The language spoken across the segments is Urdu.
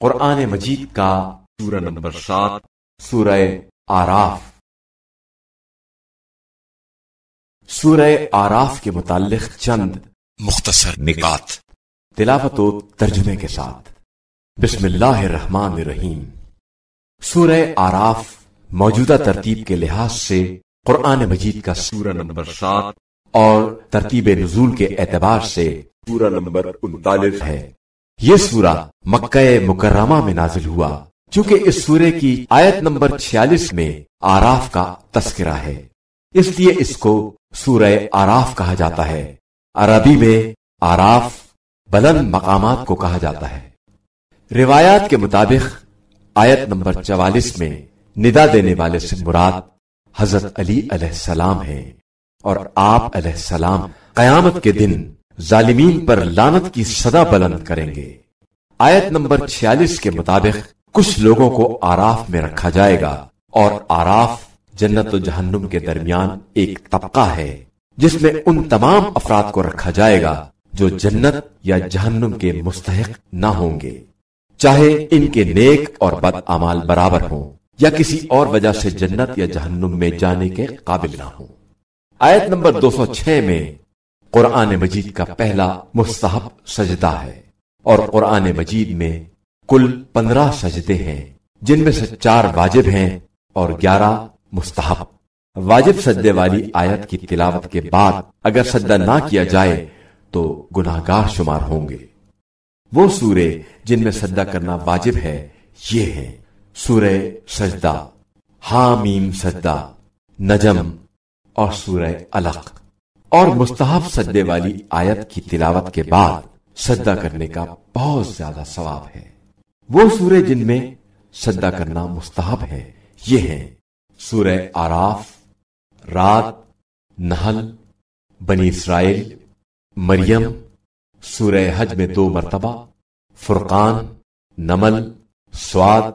قرآن مجید کا سورہ نمبر 7 سورہ آراف۔ سورہ آراف کے متعلق چند مختصر نکات تلاوت و ترجمے کے ساتھ۔ بسم اللہ الرحمن الرحیم۔ سورہ آراف موجودہ ترتیب کے لحاظ سے قرآن مجید کا سورہ نمبر 7 اور ترتیب نزول کے اعتبار سے سورہ نمبر 39 ہے۔ یہ سورہ مکہ مکرمہ میں نازل ہوا، چونکہ اس سورے کی آیت نمبر 46 میں آراف کا تذکرہ ہے، اس لیے اس کو سورہ آراف کہا جاتا ہے۔ عربی میں آراف بلند مقامات کو کہا جاتا ہے۔ روایات کے مطابق آیت نمبر 44 میں ندا دینے والے سے مراد حضرت علی علیہ السلام ہیں، اور آپ علیہ السلام قیامت کے دن ظالمین پر لعنت کی صدا بلند کریں گے۔ آیت نمبر 46 کے مطابق کچھ لوگوں کو آراف میں رکھا جائے گا، اور آراف جنت و جہنم کے درمیان ایک طبقہ ہے جس میں ان تمام افراد کو رکھا جائے گا جو جنت یا جہنم کے مستحق نہ ہوں گے، چاہے ان کے نیک اور بد اعمال برابر ہوں یا کسی اور وجہ سے جنت یا جہنم میں جانے کے قابل نہ ہوں۔ آیت نمبر 206 میں قرآن مجید کا پہلا مستحب سجدہ ہے، اور قرآن مجید میں کل 15 سجدے ہیں، جن میں سے 4 واجب ہیں اور 11 مستحب۔ واجب سجدے والی آیت کی تلاوت کے بعد اگر سجدہ نہ کیا جائے تو گناہگار شمار ہوں گے۔ وہ سورے جن میں سجدہ کرنا واجب ہے یہ ہیں: سورہ سجدہ، حامیم سجدہ، نجم اور سورہ علق۔ اور مستحب سجدے والی آیت کی تلاوت کے بعد سجدہ کرنے کا بہت زیادہ ثواب ہے۔ وہ سورے جن میں سجدہ کرنا مستحب ہے یہ ہیں: سورہ آراف، رات، نحل، بنی اسرائیل، مریم، سورہ حج میں 2 مرتبہ، فرقان، نمل، سواد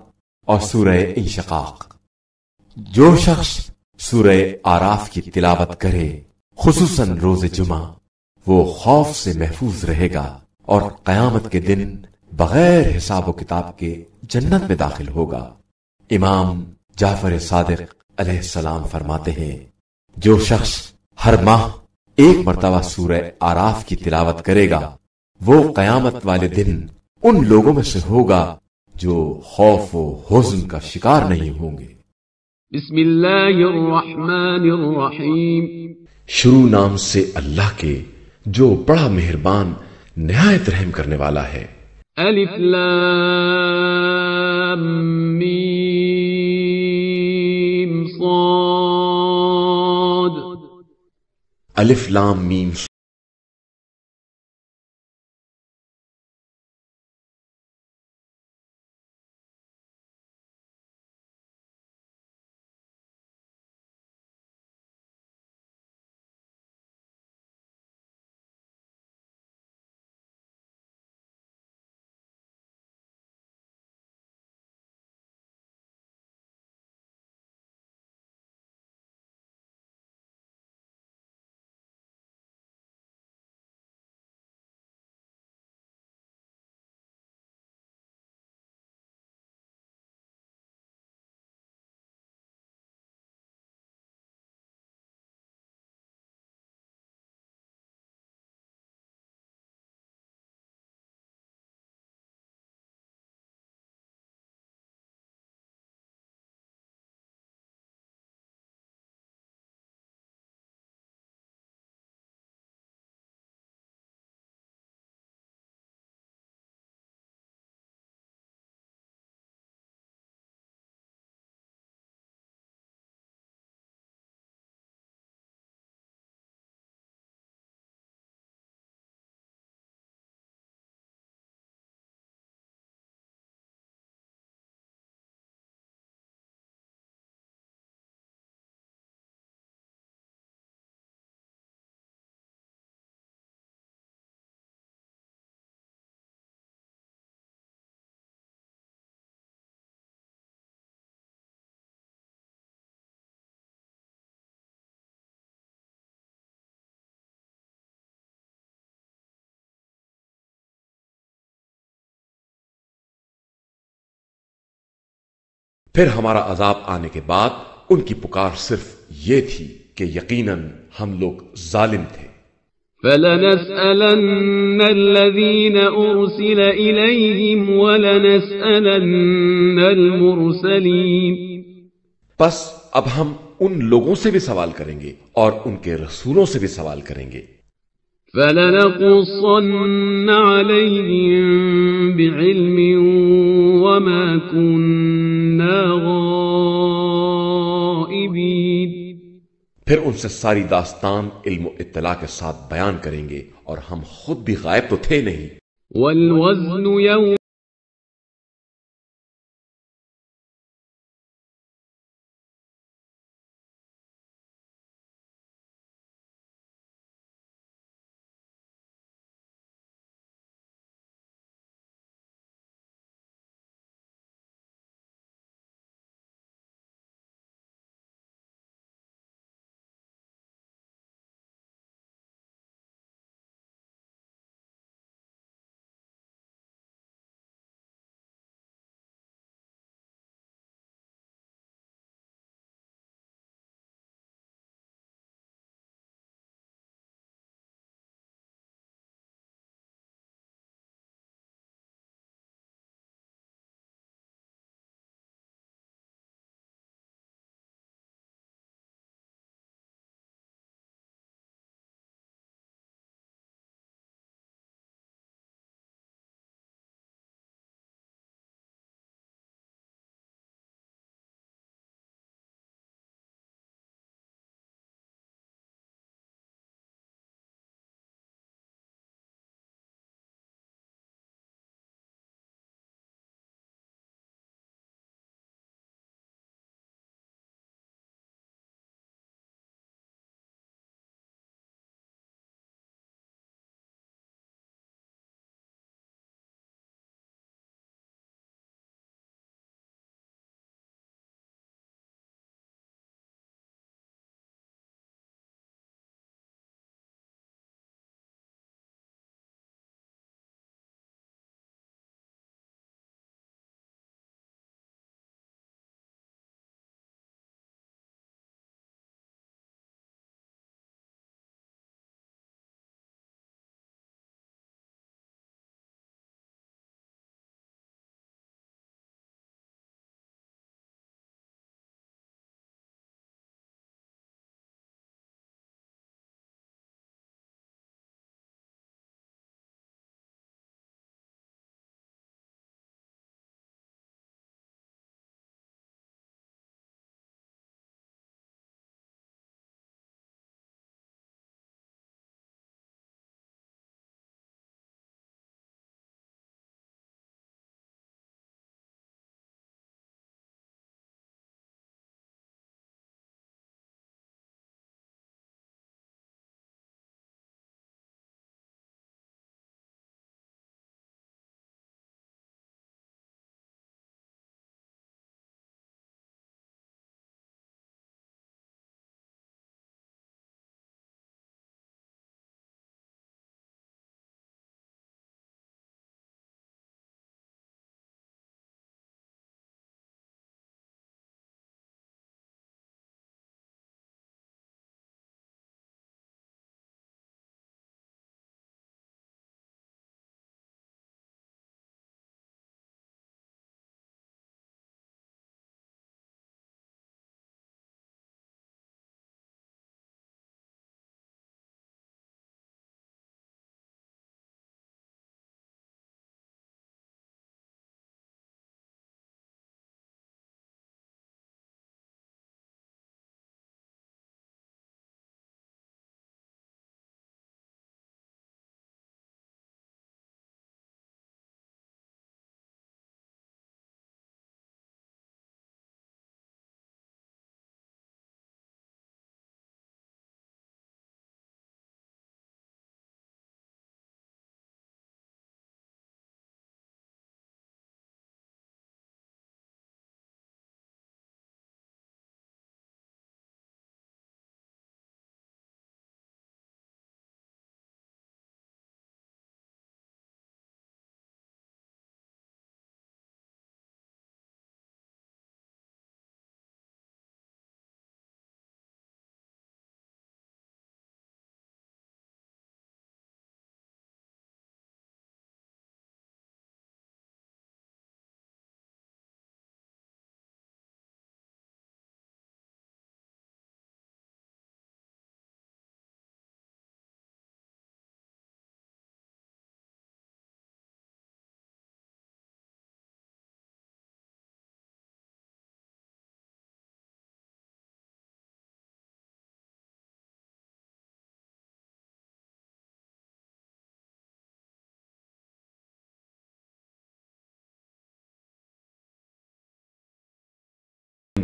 اور سورہ انشقاق۔ جو شخص سورہ آراف کی تلاوت کرے خصوصاً روز جمعہ، وہ خوف سے محفوظ رہے گا اور قیامت کے دن بغیر حساب و کتاب کے جنت میں داخل ہوگا۔ امام جعفر صادق علیہ السلام فرماتے ہیں، جو شخص ہر ماہ 1 مرتبہ سورہ آراف کی تلاوت کرے گا وہ قیامت والے دن ان لوگوں میں سے ہوگا جو خوف و حزن کا شکار نہیں ہوں گے۔ بسم اللہ الرحمن الرحیم۔ شروع نام سے اللہ کے جو بڑا مہربان نہایت رحم کرنے والا ہے۔ الف لام میم صاد۔ الف لام میم پھر ہمارا عذاب آنے کے بعد ان کی پکار صرف یہ تھی کہ یقیناً ہم لوگ ظالم تھے۔ فلنسألن الذين أرسل إليهم ولنسألن المرسلين۔ پس اب ہم ان لوگوں سے بھی سوال کریں گے اور ان کے رسولوں سے بھی سوال کریں گے۔ فلنقصن عليهم بعلم وما كنا غائبين۔ پھر ان سے ساری داستان علم و اطلاع کے ساتھ بیان کریں گے، اور ہم خود بھی غائب تو تھے نہیں۔ والوزن يوم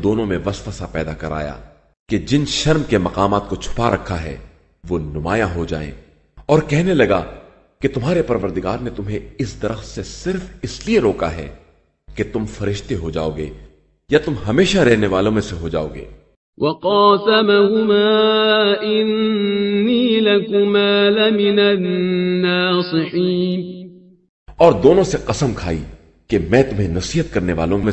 دونوں میں وسوسہ پیدا کرایا کہ جن شرم کے مقامات کو چھپا رکھا ہے وہ نمایاں ہو جائیں، اور کہنے لگا کہ تمہارے پروردگار نے تمہیں اس درخت سے صرف اس لیے روکا ہے کہ تم فرشتے ہو جاؤ گے یا تم ہمیشہ رہنے والوں میں سے ہو جاؤ گے۔ وقاسمهما إني لكما لمن الناصحين، اور دونوں سے قسم کھائی کہ میں تمہیں نصیحت کرنے والوں میں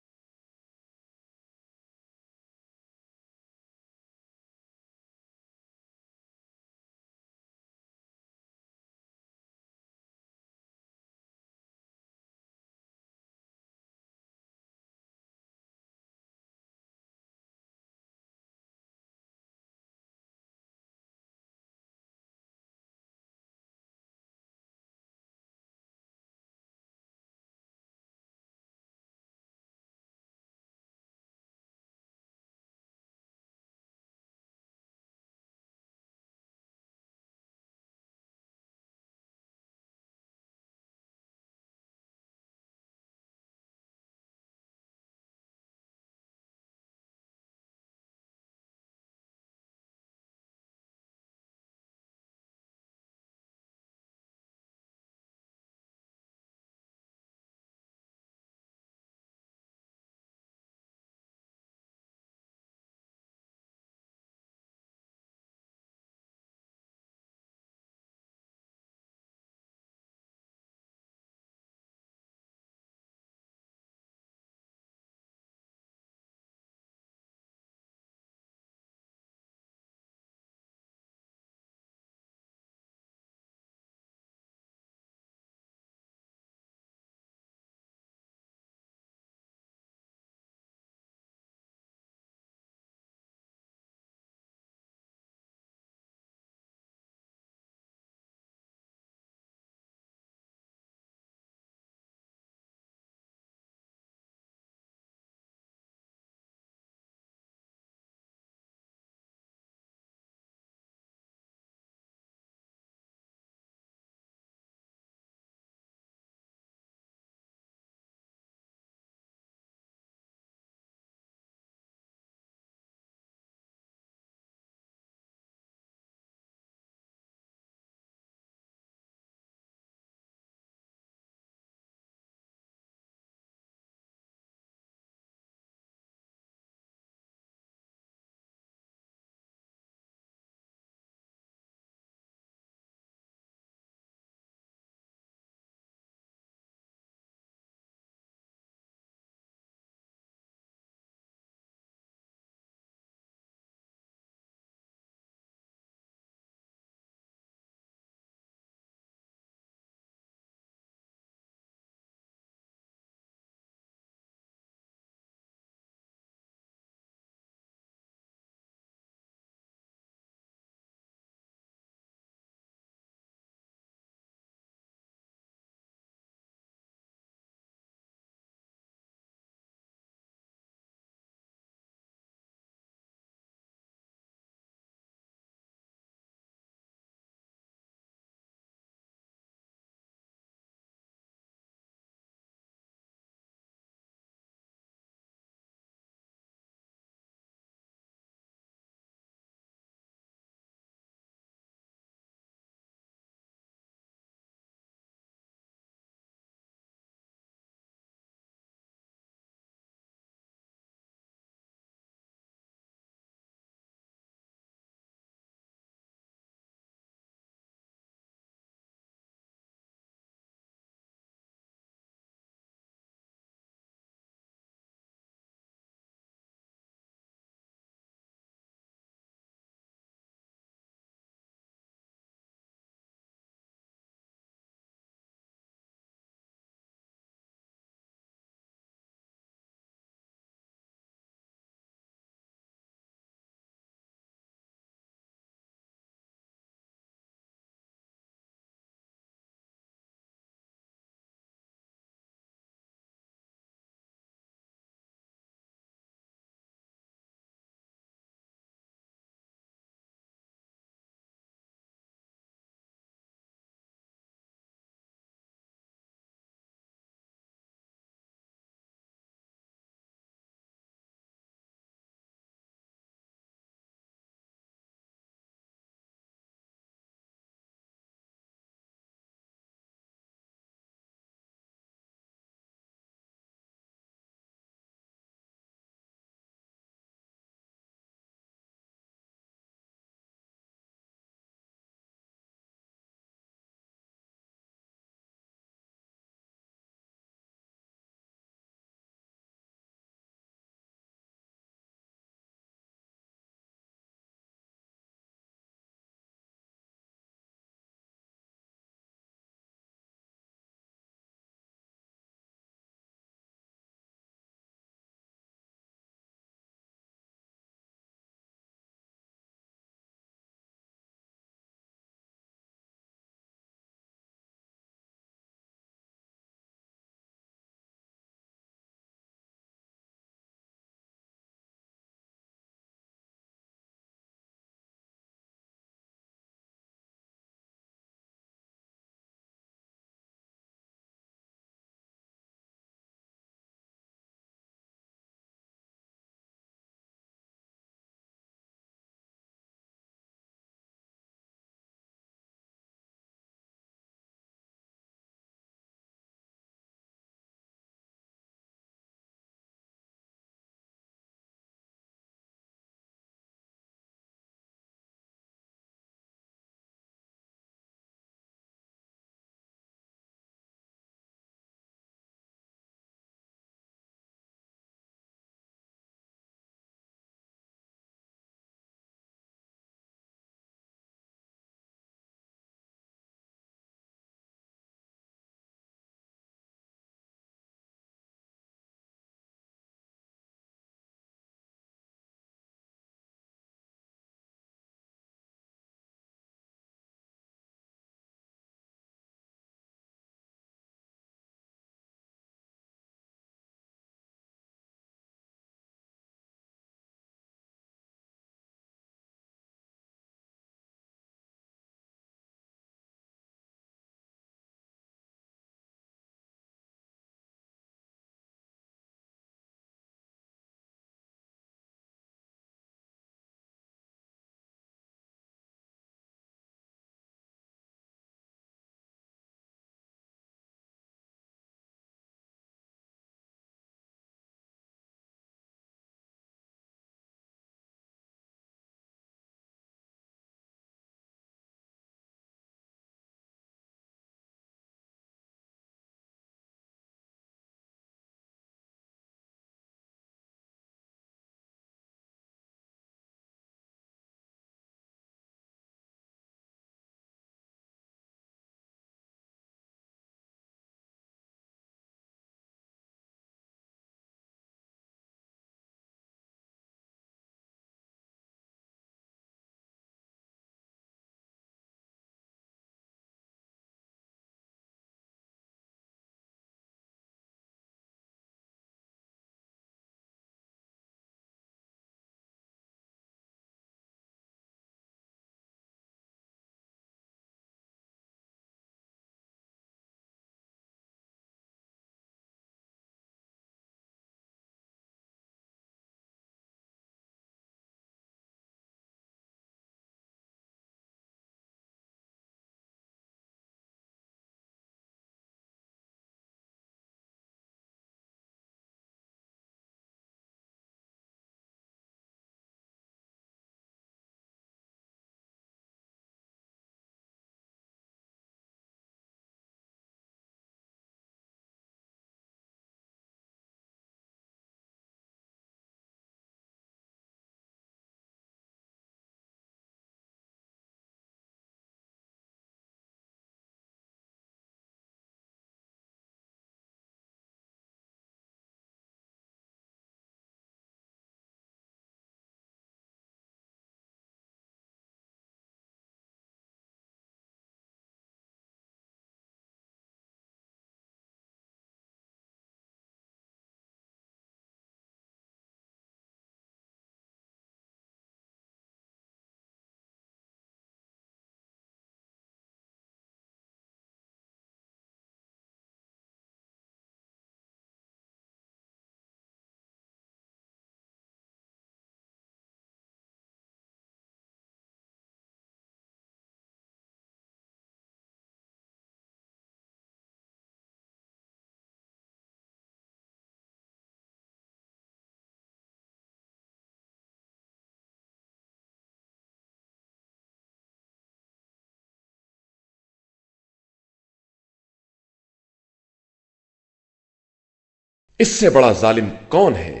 اس سے بڑا ظالم کون ہے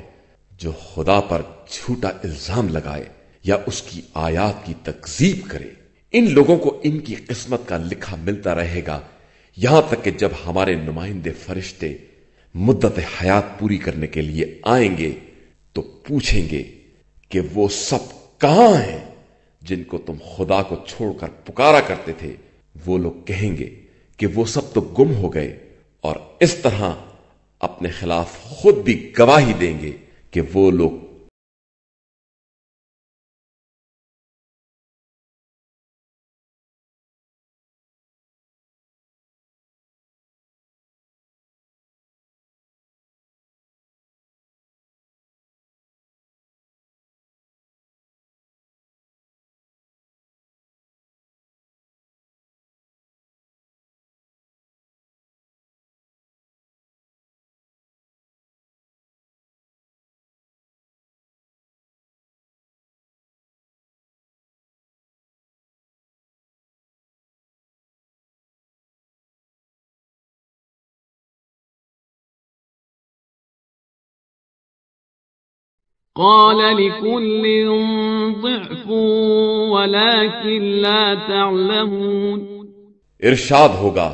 جو خدا پر جھوٹا الزام لگائے یا اس کی آیات کی تکذیب کرے؟ ان لوگوں کو ان کی قسمت کا لکھا ملتا رہے گا یہاں تک کہ جب ہمارے نمائندے فرشتے مدت حیات پوری کرنے کے لیے آئیں گے تو پوچھیں گے کہ وہ سب کہاں ہیں جن کو تم خدا کو چھوڑ کر پکارا کرتے تھے؟ وہ لوگ کہیں گے کہ وہ سب تو گم ہو گئے، اور اس طرح اپنے خلاف خود بھی گواہی دیں گے کہ وہ لوگ قال لكل ضعف ولكن لا تعلمون۔ ارشاد ہوگا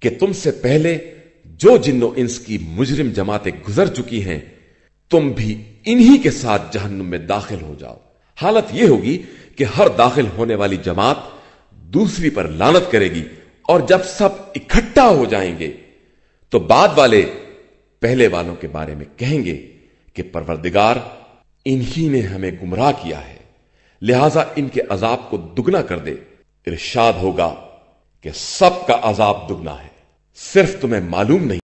کہ تم سے پہلے جو جن و انس کی مجرم جماعتیں گزر چکی ہیں تم بھی انہی کے ساتھ جہنم میں داخل ہو جاؤ۔ حالت یہ ہوگی کہ ہر داخل ہونے والی جماعت دوسری پر لعنت کرے گی، اور جب سب اکٹھا ہو جائیں گے تو بعد والے پہلے والوں کے بارے میں کہیں گے کہ پروردگار انہی نے ہمیں گمراہ کیا ہے، لہذا ان کے عذاب کو دگنا کر دے۔ ارشاد ہوگا کہ سب کا عذاب دگنا ہے، صرف تمہیں معلوم نہیں۔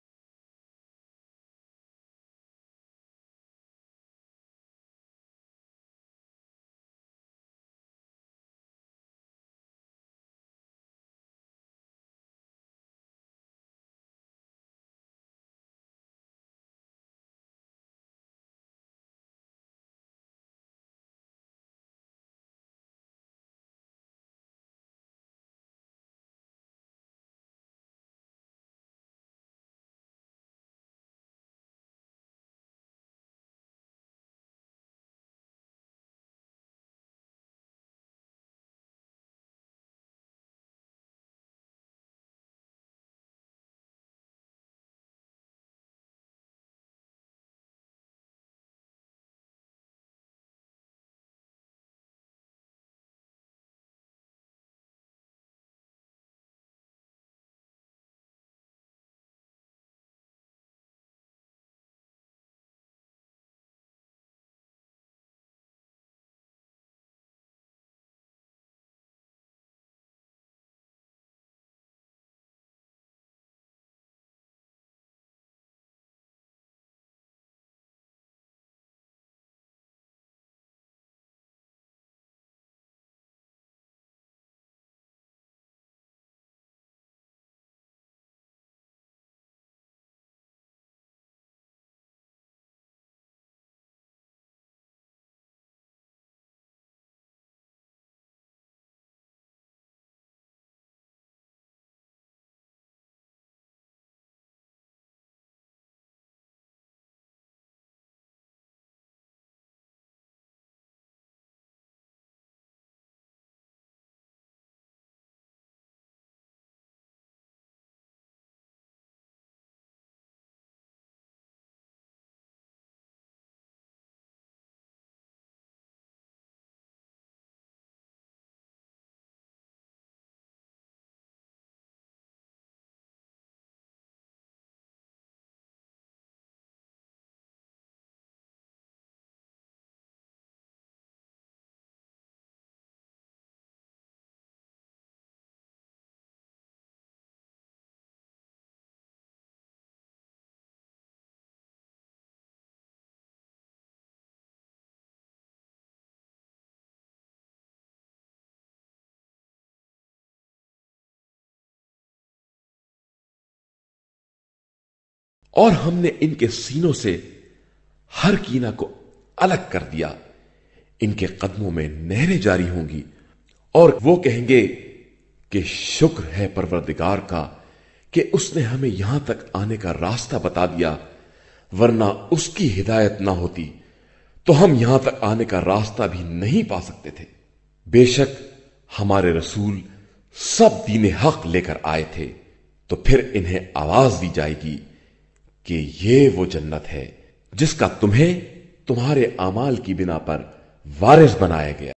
اور ہم نے ان کے سینوں سے ہر کینہ کو الگ کر دیا، ان کے قدموں میں نہریں جاری ہوں گی، اور وہ کہیں گے کہ شکر ہے پروردگار کا کہ اس نے ہمیں یہاں تک آنے کا راستہ بتا دیا، ورنہ اس کی ہدایت نہ ہوتی تو ہم یہاں تک آنے کا راستہ بھی نہیں پا سکتے تھے۔ بے شک ہمارے رسول سب دین حق لے کر آئے تھے، تو پھر انہیں آواز دی جائے گی کہ یہ وہ جنت ہے جس کا تمہیں تمہارے اعمال کی بنا پر وارث بنایا گیا۔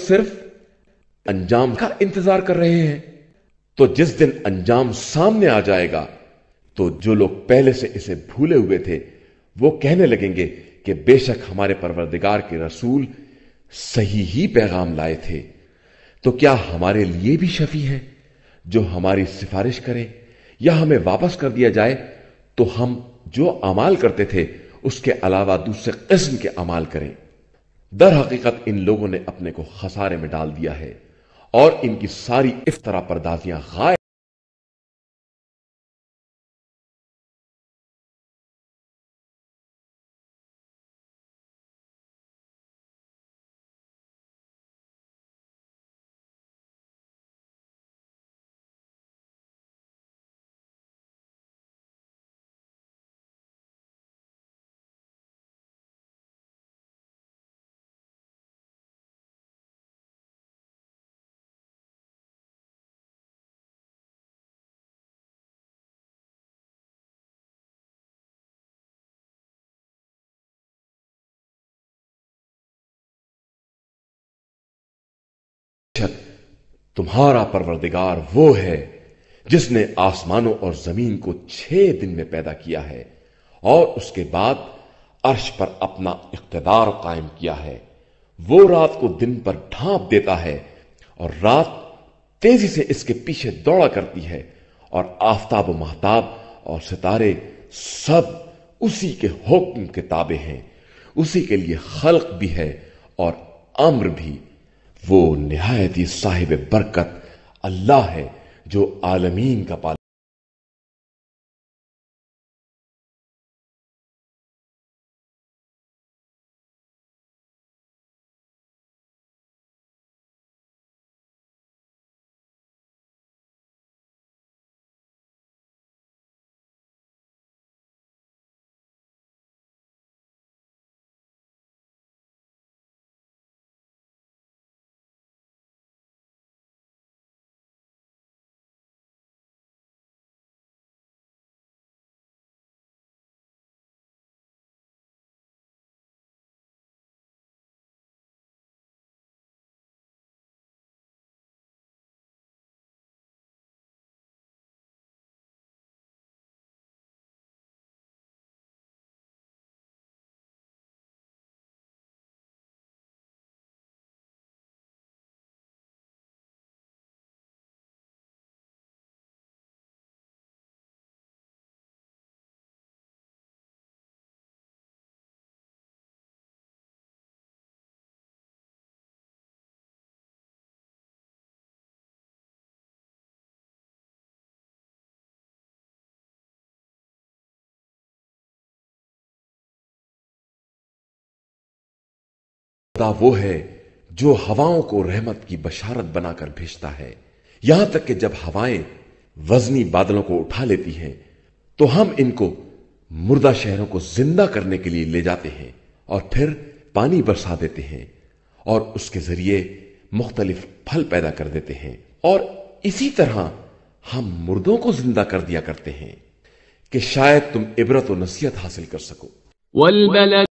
صرف انجام کا انتظار کر رہے ہیں۔ تو جس دن انجام سامنے آ جائے گا تو جو لوگ پہلے سے اسے بھولے ہوئے تھے وہ کہنے لگیں گے کہ بے شک ہمارے پروردگار کے رسول صحیح ہی پیغام لائے تھے، تو کیا ہمارے لیے بھی شفیع ہیں جو ہماری سفارش کریں، یا ہمیں واپس کر دیا جائے تو ہم جو اعمال کرتے تھے اس کے علاوہ دوسرے قسم کے اعمال کریں۔ در حقیقت ان لوگوں نے اپنے کو خسارے میں ڈال دیا ہے اور ان کی ساری افترا پردازیاں غائب۔ تمہارا پروردگار وہ ہے جس نے آسمانوں اور زمین کو 6 دن میں پیدا کیا ہے اور اس کے بعد عرش پر اپنا اقتدار قائم کیا ہے۔ وہ رات کو دن پر ڈھانپ دیتا ہے اور رات تیزی سے اس کے پیچھے دوڑا کرتی ہے، اور آفتاب و مہتاب اور ستارے سب اسی کے حکم کے تابع ہیں۔ اسی کے لیے خلق بھی ہے اور امر بھی۔ وہ نہایت ہی صاحب برکت اللہ ہے جو عالمین کا پالن۔ خدا وہ ہے جو ہواؤں کو رحمت کی بشارت بنا کر بھیجتا ہے، یہاں تک کہ جب ہوائیں وزنی بادلوں کو اٹھا لیتی ہیں تو ہم ان کو مردہ شہروں کو زندہ کرنے کے لیے لے جاتے ہیں اور پھر پانی برسا دیتے ہیں اور اس کے ذریعے مختلف پھل پیدا کر دیتے ہیں، اور اسی طرح ہم مردوں کو زندہ کر دیا کرتے ہیں کہ شاید تم عبرت و نصیحت حاصل کر سکو۔ والبلد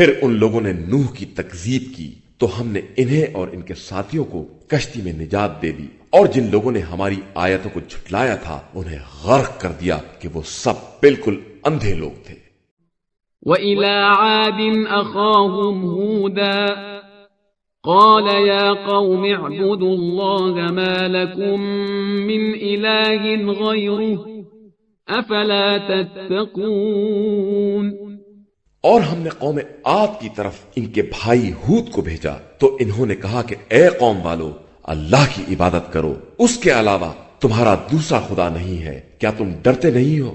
پھر ان لوگوں نے نوح کی تکذیب کی تو ہم نے انہیں اور ان کے ساتھیوں کو کشتی میں نجات دے دی، اور جن لوگوں نے ہماری آیتوں کو جھٹلایا تھا انہیں غرق کر دیا کہ وہ سب بالکل اندھے لوگ تھے۔ وَإِلَى عَادٍ أَخَاهُمْ هُودًا قال يا قوم اعبدوا الله ما لكم من إله غيره أفلا تتقون۔ اور ہم نے قوم عاد کی طرف ان کے بھائی ہود کو بھیجا تو انہوں نے کہا کہ اے قوم والو، اللہ کی عبادت کرو، اس کے علاوہ تمہارا دوسرا خدا نہیں ہے، کیا تم ڈرتے نہیں ہو؟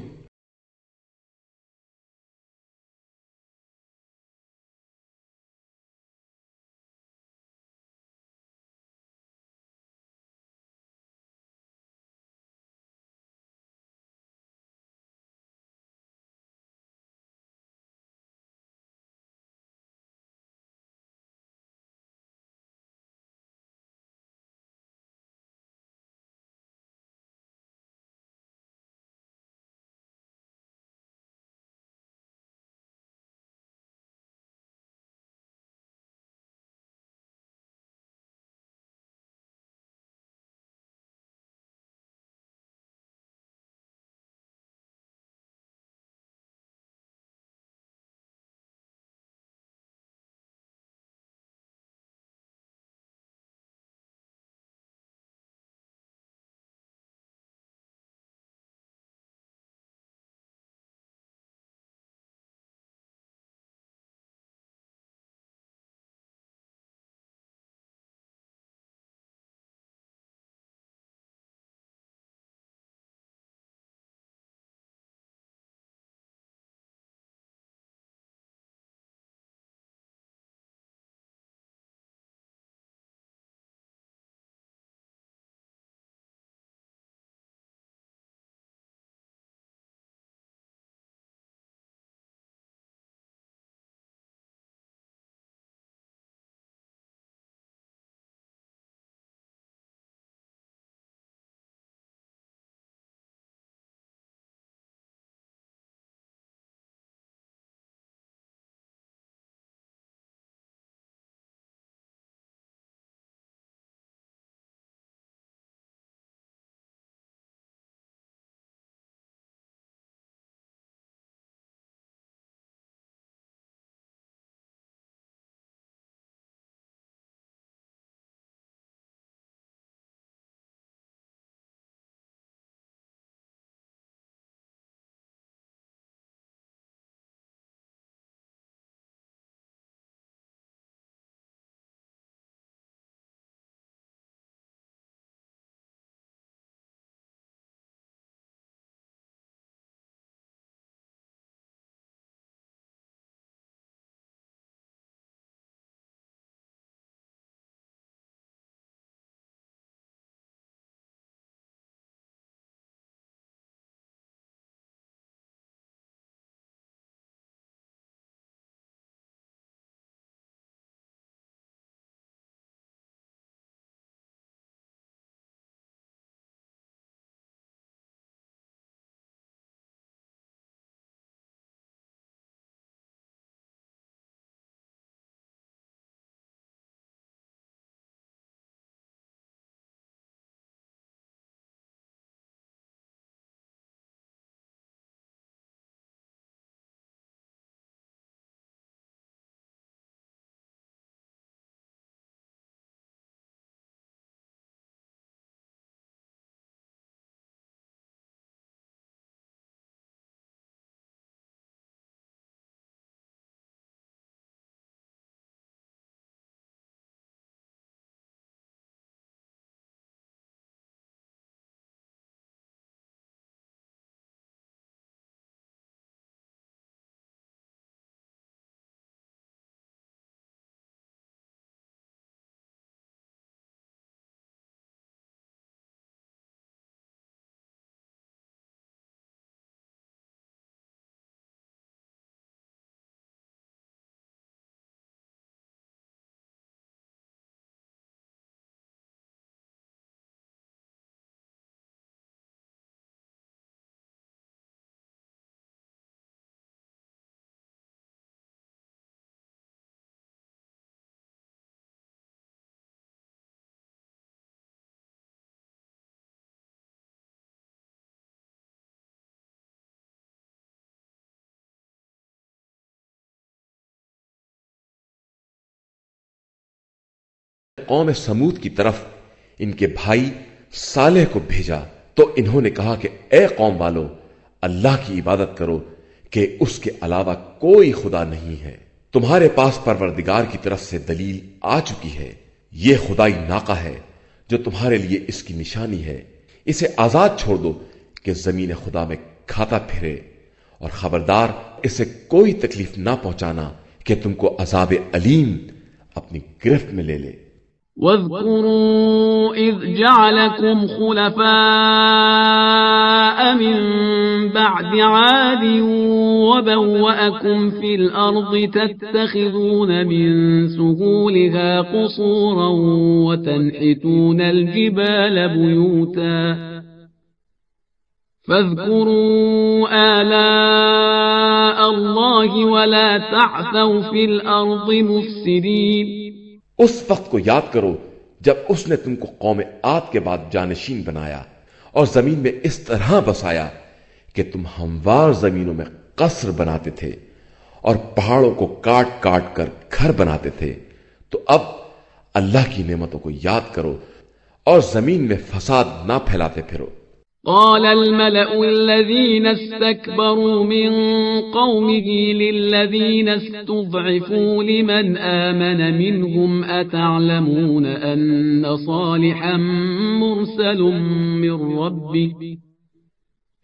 قوم سمود کی طرف ان کے بھائی صالح کو بھیجا تو انہوں نے کہا کہ اے قوم والو، اللہ کی عبادت کرو کہ اس کے علاوہ کوئی خدا نہیں ہے۔ تمہارے پاس پروردگار کی طرف سے دلیل آ چکی ہے، یہ خدائی ناقہ ہے جو تمہارے لیے اس کی نشانی ہے، اسے آزاد چھوڑ دو کہ زمین خدا میں کھاتا پھرے، اور خبردار اسے کوئی تکلیف نہ پہنچانا کہ تم کو عذاب علیم اپنی گرفت میں لے لے۔ واذكروا إذ جعلكم خلفاء من بعد عاد وبوأكم في الأرض تتخذون من سهولها قصورا وتنحتون الجبال بيوتا فاذكروا آلاء الله ولا تعثوا في الأرض مفسدين۔ اس وقت کو یاد کرو جب اس نے تم کو قوم عاد کے بعد جانشین بنایا اور زمین میں اس طرح بسایا کہ تم ہموار زمینوں میں قصر بناتے تھے اور پہاڑوں کو کاٹ کاٹ کر گھر بناتے تھے۔ تو اب اللہ کی نعمتوں کو یاد کرو اور زمین میں فساد نہ پھیلاتے پھرو۔ قال الملأ الذين استكبروا من قومه للذين استضعفوا لمن آمن منهم أتعلمون أن صالحا مرسل من ربه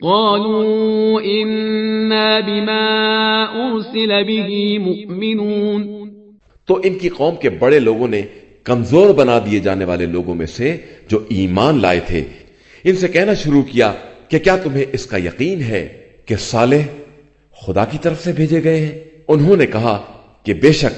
قالوا إنا بما أرسل به مؤمنون۔ تو ان کی قوم کے بڑے لوگوں نے کمزور بنا دیے جانے والے لوگوں میں سے جو ایمان لائے تھے ان سے کہنا شروع کیا کہ کیا تمہیں اس کا یقین ہے کہ صالح خدا کی طرف سے بھیجے گئے ہیں؟ انہوں نے کہا کہ بے شک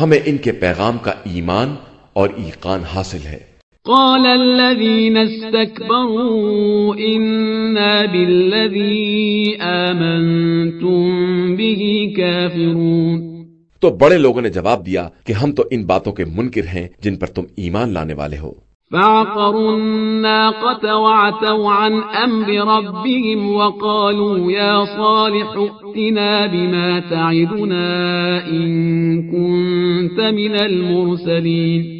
ہمیں ان کے پیغام کا ایمان اور ایقان حاصل ہے۔ قال الذين استكبروا إنا بالذي آمنتم به كافرون۔ تو بڑے لوگوں نے جواب دیا کہ ہم تو ان باتوں کے منکر ہیں جن پر تم ایمان لانے والے ہو۔ فعقروا الناقة وعتوا عن أمر ربهم وقالوا يا صالح ائتنا بما تعدنا إن كنت من المرسلين۔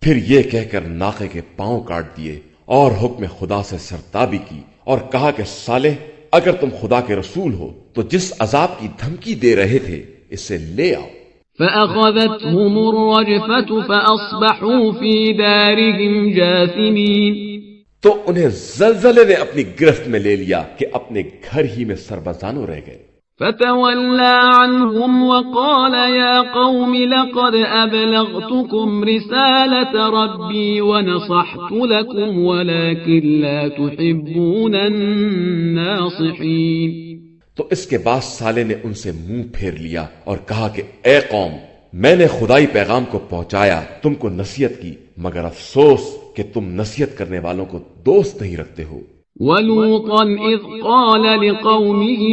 پھر یہ کہہ کر ناقے کے پاؤں کاٹ دیے اور حکم خدا سے سرتابی کی اور کہا کہ صالح اگر تم خدا کے رسول ہو تو جس عذاب کی دھمکی دے رہے تھے اسے لے آؤ۔ فأخذتهم الرجفة فأصبحوا في دارهم جاثمين۔ تو انہیں زلزلے نے اپنی گرفت میں لے لیا کہ اپنے گھر ہی میں سربزانوں رہ گئے۔ فتولى عنهم وقال يا قوم لقد أبلغتكم رسالة ربي ونصحت لكم ولكن لا تحبون الناصحين۔ تو اس کے بعد صالح نے ان سے منہ پھیر لیا اور کہا کہ اے قوم، میں نے خدائی پیغام کو پہنچایا، تم کو نصیحت کی، مگر افسوس کہ تم نصیحت کرنے والوں کو دوست نہیں رکھتے ہو۔ وَلُوطًا إِذْ قَالَ لِقَوْمِهِ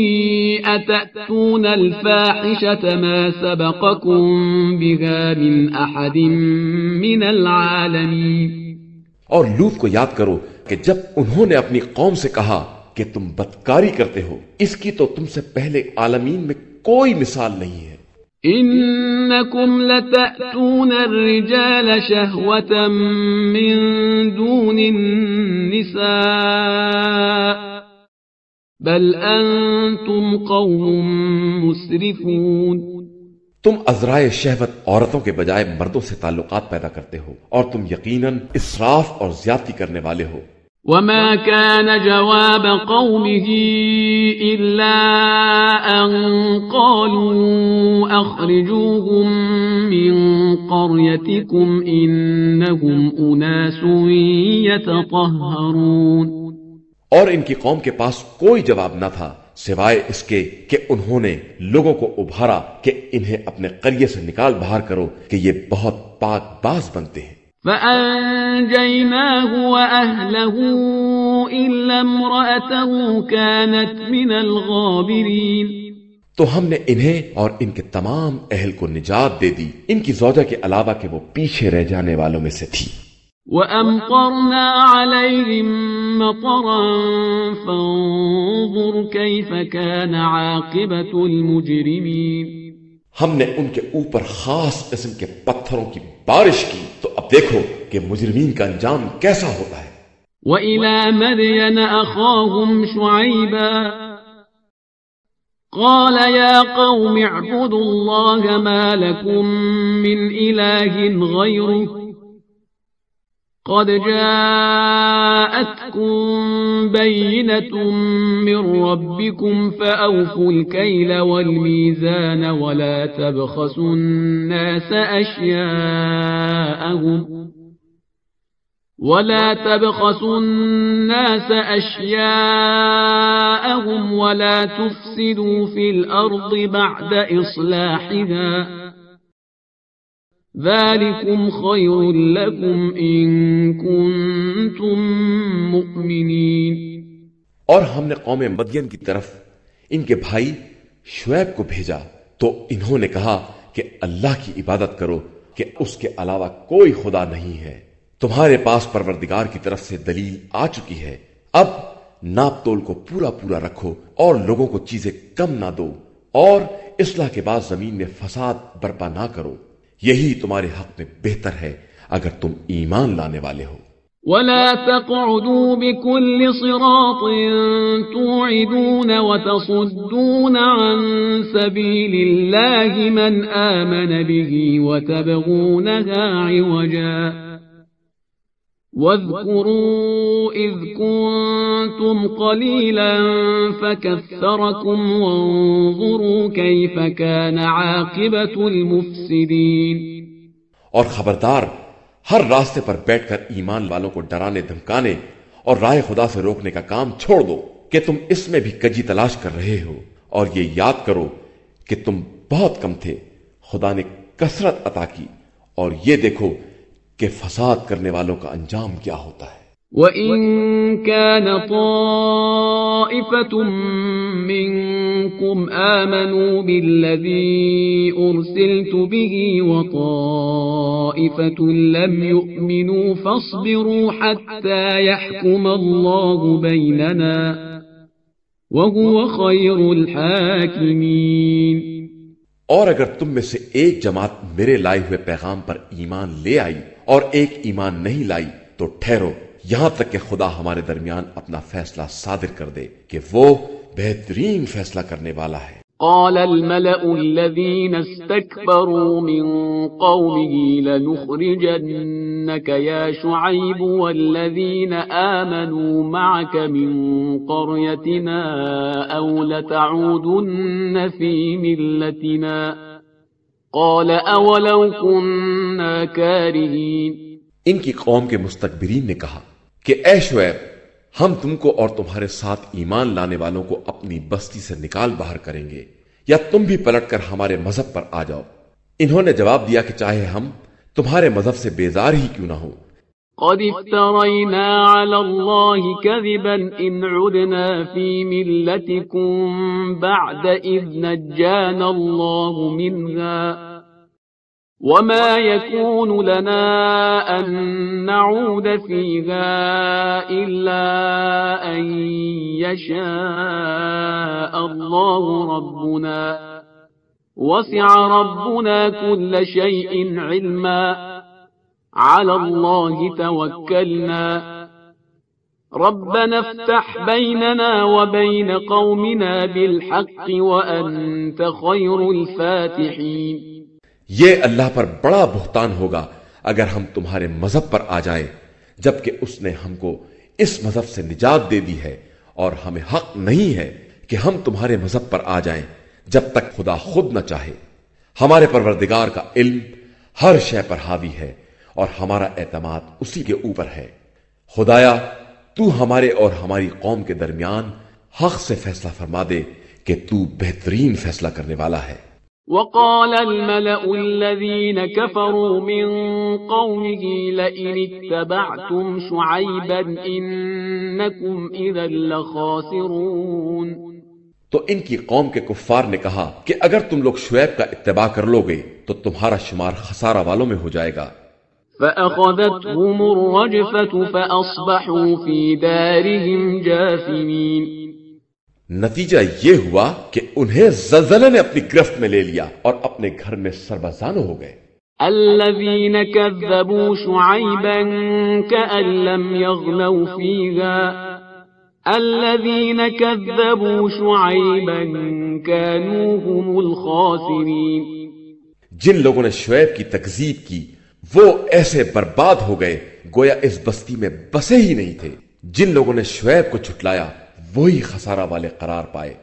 أَتَأْتُونَ الْفَاحِشَةَ مَا سَبَقَكُمْ بِهَا مِنْ أَحَدٍ مِنَ الْعَالَمِينَ۔ اور لوط کو یاد کرو کہ جب انہوں نے اپنی قوم سے کہا کہ تم بدکاری کرتے ہو، اس کی تو تم سے پہلے عالمین میں کوئی مثال نہیں ہے۔ إِنَّكُمْ لَتَأْتُونَ الرِّجَالَ شَهْوَةً مِّن دُونِ النِّسَاءِ بَلْ أَنْتُمْ قَوْمٌ مُسْرِفُونَ۔ تم ازرائے شہوت عورتوں کے بجائے مردوں سے تعلقات پیدا کرتے ہو اور تم یقیناً اسراف اور زیادتی کرنے والے ہو۔ وما كان جواب قومه إلا أن قالوا أخرجوهم من قريتكم إنهم أناس يتطهرون۔ اور ان کی قوم کے پاس کوئی جواب نہ تھا سوائے اس کے کہ انہوں نے لوگوں کو ابھارا کہ انہیں اپنے قریے سے نکال باہر کرو کہ یہ بہت پاک باز بنتے ہیں۔ فأنجيناه وأهله إلا امرأته كانت من الغابرين۔ تو ہم نے انہیں اور ان کے تمام اہل کو نجات دے دی، ان کی زوجہ کے علاوہ کہ وہ پیچھے رہ جانے والوں میں سے تھی۔ وأمطرنا عليهم مطرا فانظر كيف كان عاقبة المجرمين۔ ہم نے ان کے اوپر خاص قسم کے پتھر پتھروں کی بارش کی تو اب دیکھو کہ مجرمین کا انجام کیسا ہوتا ہے۔ وَإِلَى مَدْيَنَ أَخَاهُمْ شُعَيْبًا قَالَ يَا قَوْمِ اعْبُدُوا اللَّهَ مَا لَكُمْ مِنْ إِلَٰهٍ غَيْرُهُ قَدْ جَاءَتْكُمْ بَيِّنَةٌ مِّن رَّبِّكُمْ فَأَوْفُوا الْكَيْلَ وَالْمِيزَانَ وَلَا تَبْخَسُوا النَّاسَ أَشْيَاءَهُمْ وَلَا تُفْسِدُوا فِي الْأَرْضِ بَعْدَ إِصْلَاحِهَا ذَلِكُمْ خَيْرٌ لَكُمْ إِن كُنتُم مُّؤْمِنِينَ۔ اور ہم نے قوم مدین کی طرف ان کے بھائی شعیب کو بھیجا تو انہوں نے کہا کہ اللہ کی عبادت کرو کہ اس کے علاوہ کوئی خدا نہیں ہے۔ تمہارے پاس پروردگار کی طرف سے دلیل آ چکی ہے، اب ناپ تول کو پورا پورا رکھو اور لوگوں کو چیزیں کم نہ دو، اور اصلاح کے بعد زمین میں فساد برپا نہ کرو، یہی تمہارے حق میں بہتر ہے اگر تم ایمان لانے والے ہو۔ وَلَا تَقْعُدُوا بِكُلِّ صِرَاطٍ تُوعِدُونَ وَتَصُدُّونَ عَن سَبِيلِ اللَّهِ مَنْ آمَنَ بِهِ وَتَبْغُونَهَا عِوَجًا وَاذْكُرُوا إِذْ كُنتُمْ قَلِيلًا فَكَثَّرَكُمْ وَانظُرُوا كَيْفَ كَانَ عَاقِبَةُ الْمُفْسِدِينَ۔ اور خبردار، ہر راستے پر بیٹھ کر ایمان والوں کو ڈرانے دھمکانے اور راہ خدا سے روکنے کا کام چھوڑ دو کہ تم اس میں بھی کجی تلاش کر رہے ہو، اور یہ یاد کرو کہ تم بہت کم تھے، خدا نے کثرت عطا کی، اور یہ دیکھو کہ فساد کرنے والوں کا انجام کیا ہوتا ہے۔ وَإِن كَانَ طَائِفَةٌ مِّنكُمْ آمَنُوا بِالَّذِي أُرْسِلْتُ بِهِ وَطَائِفَةٌ لَّمْ يُؤْمِنُوا فَاصْبِرُوا حَتَّى يَحْكُمَ اللَّهُ بَيْنَنَا وَهُوَ خَيْرُ الْحَاكِمِينَ۔ اور اگر تم میں سے ایک جماعت میرے لائے ہوئے پیغام پر ایمان لے آئی اور ایک ایمان نہیں لائی تو ٹھہرو یہاں تک کہ خدا ہمارے درمیان اپنا فیصلہ صادر کر دے کہ وہ بہترین فیصلہ کرنے والا ہے۔ قال الملأ الذين استكبروا من قومه لنخرجنك يا شعيب والذين آمنوا معك من قريتنا أو لتعودن في ملتنا قال أولو كنا كارهين۔ ان کی قوم کے مستکبرین نے کہا کہ اے شعیب، ہم تم کو اور تمہارے ساتھ ایمان لانے والوں کو اپنی بستی سے نکال باہر کریں گے، یا تم بھی پلٹ کر ہمارے مذہب پر آ جاؤ۔ انہوں نے جواب دیا کہ چاہے ہم تمہارے مذہب سے بیزار ہی کیوں نہ ہو۔ قد افترينا على الله كذبا إن عدنا في ملتكم بعد إذ نجانا الله منها وما يكون لنا أن نعود فيها إلا أن يشاء الله ربنا وسع ربنا كل شيء علما على الله توكلنا ربنا افتح بيننا وبين قومنا بالحق وأنت خير الفاتحين۔ یہ اللہ پر بڑا بہتان ہوگا اگر ہم تمہارے مذہب پر آ جائیں جبکہ اس نے ہم کو اس مذہب سے نجات دے دی ہے، اور ہمیں حق نہیں ہے کہ ہم تمہارے مذہب پر آ جائیں جب تک خدا خود نہ چاہے۔ ہمارے پروردگار کا علم ہر شے پر حاوی ہے اور ہمارا اعتماد اسی کے اوپر ہے۔ خدایا تو ہمارے اور ہماری قوم کے درمیان حق سے فیصلہ فرما دے کہ تو بہترین فیصلہ کرنے والا ہے۔ وقال الملأ الذين كفروا من قومه لئن اتبعتم شعيبا إنكم إذا لخاسرون۔ تو ان کی قوم کے کفار نے کہا کہ اگر تم لوگ شعیب کا اتباع کر لو گے تو تمہارا شمار خسارہ والوں میں ہو جائے گا۔ فأخذتهم الرجفة فأصبحوا في دارهم جاثمين۔ نتیجہ یہ ہوا کہ انہیں زلزلے نے اپنی گرفت میں لے لیا اور اپنے گھر میں سربزانو ہو گئے۔ الذين كذبوا شعيبا كأن لم يغنوا فيها الذين كذبوا شعيبا كانوا هم الخاسرين. جن لوگوں نے شعیب کی تکذیب کی وہ ایسے برباد ہو گئے گویا اس بستی میں بسے ہی نہیں تھے. جن لوگوں نے شعیب کو جھٹلایا وہی خسارہ والے قرار پائے.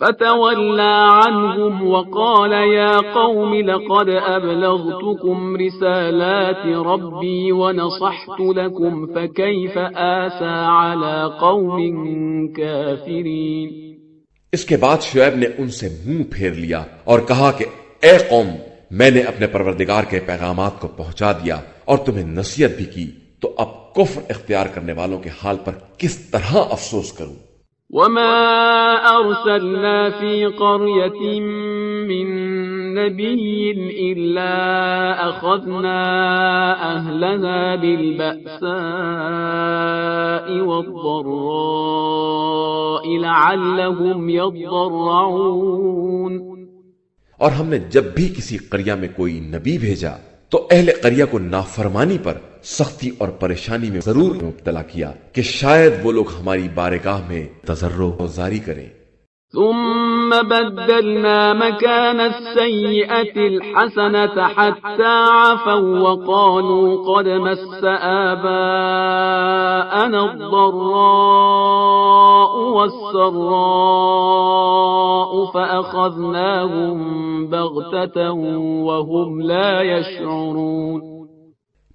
فتولى عنهم وقال يا قوم لقد أبلغتكم رسالات ربي ونصحت لكم فكيف آسى على قوم كافرين. اس کے بعد شعیب نے ان سے منہ پھیر لیا اور کہا کہ اے قوم میں نے اپنے پروردگار کے پیغامات کو پہنچا دیا اور تمہیں نصیحت بھی کی تو اب کفر اختیار کرنے والوں کے حال پر کس طرح افسوس کروں. وما أرسلنا في قرية من نبي إلا أخذنا أهلها بالبأساء والضراء لعلهم يضرعون. اور ہم نے جب بھی کسی قریہ میں کوئی نبی بھیجا تو اہل قریہ کو نافرمانی پر سختی اور پریشانی میں ضرور مبتلا کیا کہ شاید وہ لوگ ہماری بارگاہ میں تضرع و زاری کریں. ثم بدلنا مكان السيئة الحسنة حتى عفوا وقالوا قد مس آباءنا الضراء والسراء فأخذناهم بغتة وهم لا يشعرون.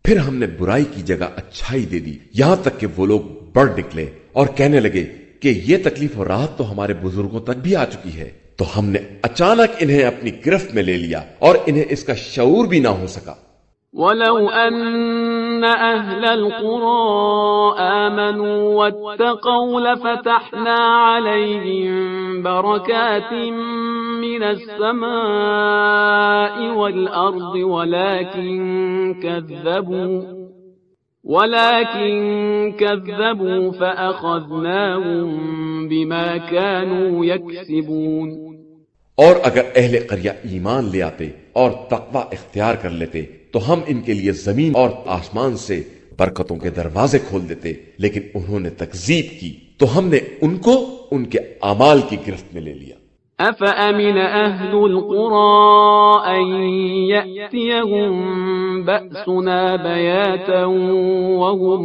پھر ہم نے برائی کی جگہ اچھائی دے دی یہاں تک کہ وہ لوگ بڑھ نکلے اور کہنے لگے کہ یہ تکلیف و راحت تو ہمارے بزرگوں تک بھی آ چکی ہے. تو ہم نے اچانک انہیں اپنی گرفت میں لے لیا اور انہیں اس کا شعور بھی نہ ہو سکا. وَلَوْ أَنَّ أَهْلَ الْقُرَىٰ آمَنُوا وَاتَّقَوْا لَفَتَحْنَا عَلَيْهِمْ بَرَكَاتٍ مِّنَ السَّمَاءِ وَالْأَرْضِ ولكن كذبوا فأخذناهم بما كانوا يكسبون. اور اگر اہل قریہ ایمان لے آتے اور تقوی اختیار کر لیتے تو ہم ان کے لیے زمین اور آسمان سے برکتوں کے دروازے کھول دیتے لیکن انہوں نے تکذیب کی تو ہم نے ان کو ان کے اعمال کی گرفت میں لے لیا. أفأمن أهل القرى أن يأتيهم بأسنا بياتا وهم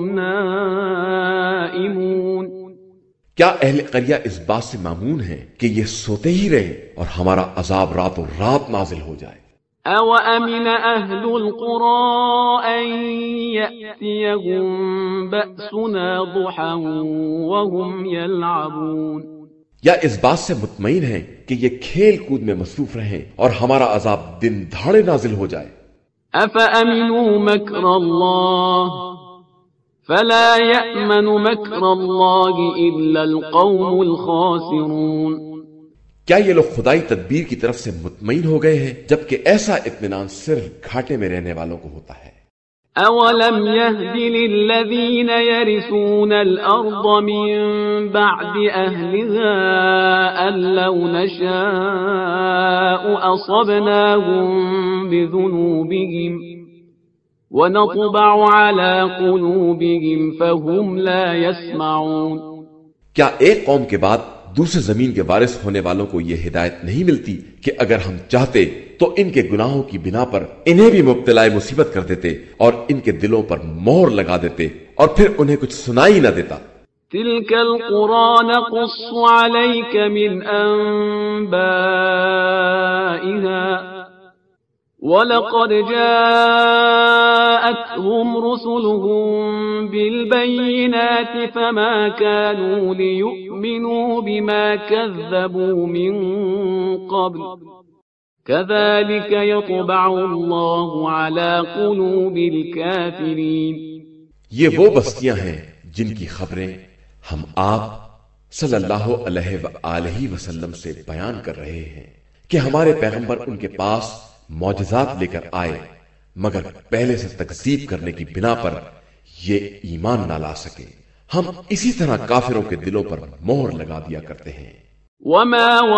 نائمون. کیا اہل قریہ اس بات سے مامون ہیں کہ یہ سوتے ہی رہے اور ہمارا عذاب رات و رات نازل ہو جائے. أَوَأَمِنَ أَهْلُ الْقُرَىٰ أَن يَأْتِيَهُم بَأْسُنَا ضُحًى وَهُمْ يَلْعَبُونَ. یا اس بات سے مطمئن ہیں کہ یہ کھیل کود میں مصروف رہیں اور ہمارا عذاب دن دھاڑے نازل ہو جائے. أَفَأَمِنُوا مَكْرَ اللَّهِ فَلَا يَأْمَنُ مَكْرَ اللَّهِ إِلَّا الْقَوْمُ الْخَاسِرُونَ. کیا یہ لوگ خدائی تدبیر کی طرف سے مطمئن ہو گئے ہیں جبکہ ایسا اطمینان صرف گھاٹے میں رہنے والوں کو ہوتا ہے. أَوَلَمْ يَهْدِ لِلَّذِينَ يَرِثُونَ الْأَرْضَ مِن بَعْدِ أَهْلِهَا أَن لَّوْ نَشَاءُ أَصَبْنَاهُم بِذُنُوبِهِمْ وَنَطْبَعُ عَلَىٰ قُلُوبِهِمْ فَهُمْ لَا يَسْمَعُونَ. کیا ایک قوم کے بعد دوسرے زمین کے وارث ہونے والوں کو یہ ہدایت نہیں ملتی کہ اگر ہم چاہتے تو ان کے گناہوں کی بنا پر انہیں بھی مبتلا مصیبت کر دیتے اور ان کے دلوں پر مہر لگا دیتے اور پھر انہیں کچھ سنائی نہ دیتا. تِلْكَ الْقُرَىٰ نَقُصُّ عَلَيْكَ مِنْ أَنبَائِهَا وَلَقَدْ جَاءَتْهُمْ رُسُلُهُم بِالْبَيِّنَاتِ فَمَا كَانُوا لِيُؤْمِنُوا بِمَا كَذَّبُوا مِن قَبْلُ كَذَلِكَ يَطْبَعُ اللَّهُ عَلَىٰ قُلُوبِ الْكَافِرِينَ. یہ وہ بستیاں ہیں جن کی خبریں ہم آپ صلی اللہ علیہ وآلہ وسلم سے بیان کر رہے ہیں کہ ہمارے پیغمبر ان کے پاس معجزات لے کر آئے مگر پہلے سے تکذیب کرنے کی بنا پر یہ ایمان نہ لا سکے. ہم اسی طرح کافروں کے دلوں پر مہر لگا دیا کرتے ہیں.